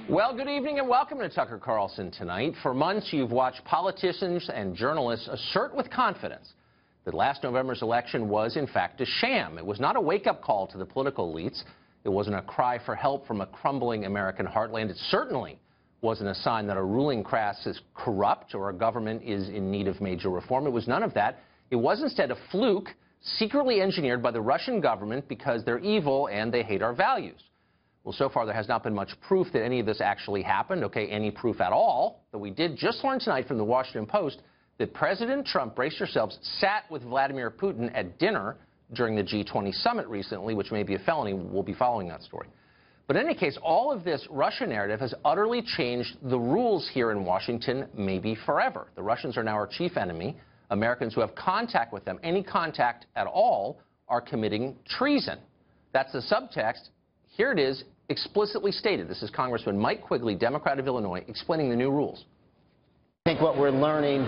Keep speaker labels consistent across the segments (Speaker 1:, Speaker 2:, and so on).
Speaker 1: Well, good evening and welcome to Tucker Carlson Tonight. For months, you've watched politicians and journalists assert with confidence that last November's election was, in fact, a sham. It was not a wake-up call to the political elites. It wasn't a cry for help from a crumbling American heartland. It certainly wasn't a sign that a ruling class is corrupt or a government is in need of major reform. It was none of that. It was instead a fluke secretly engineered by the Russian government because they're evil and they hate our values. Well, so far there has not been much proof that any of this actually happened, any proof at all. But we did just learn tonight from the Washington Post that President Trump, brace yourselves, sat with Vladimir Putin at dinner during the G20 summit recently, which may be a felony. We'll be following that story. But in any case, all of this Russia narrative has utterly changed the rules here in Washington, maybe forever. The Russians are now our chief enemy. Americans who have contact with them, any contact at all, are committing treason. That's the subtext. Here it is, explicitly stated. This is Congressman Mike Quigley, Democrat of Illinois, explaining the new rules.
Speaker 2: I think what we're learning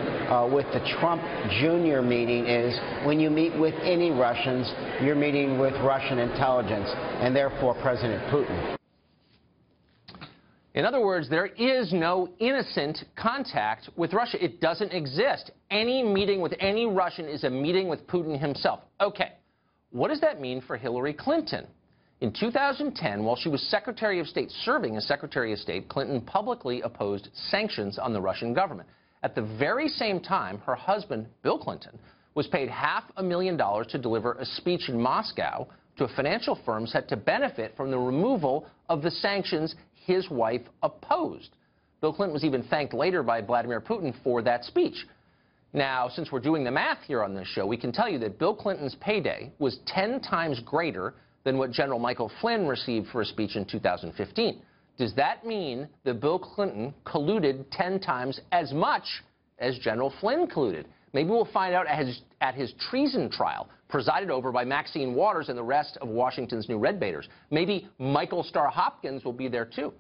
Speaker 2: with the Trump Jr. meeting is when you meet with any Russians, you're meeting with Russian intelligence and therefore President Putin.
Speaker 1: In other words, there is no innocent contact with Russia. It doesn't exist. Any meeting with any Russian is a meeting with Putin himself. Okay, what does that mean for Hillary Clinton? In 2010, while she was Secretary of State, serving as Secretary of State, Clinton publicly opposed sanctions on the Russian government. At the very same time, her husband, Bill Clinton, was paid $500,000 to deliver a speech in Moscow to a financial firm set to benefit from the removal of the sanctions his wife opposed. Bill Clinton was even thanked later by Vladimir Putin for that speech. Now, since we're doing the math here on this show, we can tell you that Bill Clinton's payday was 10 times greater than what General Michael Flynn received for a speech in 2015. Does that mean that Bill Clinton colluded 10 times as much as General Flynn colluded? Maybe we'll find out at his treason trial, presided over by Maxine Waters and the rest of Washington's new red baiters. Maybe Michael Starr Hopkins will be there, too.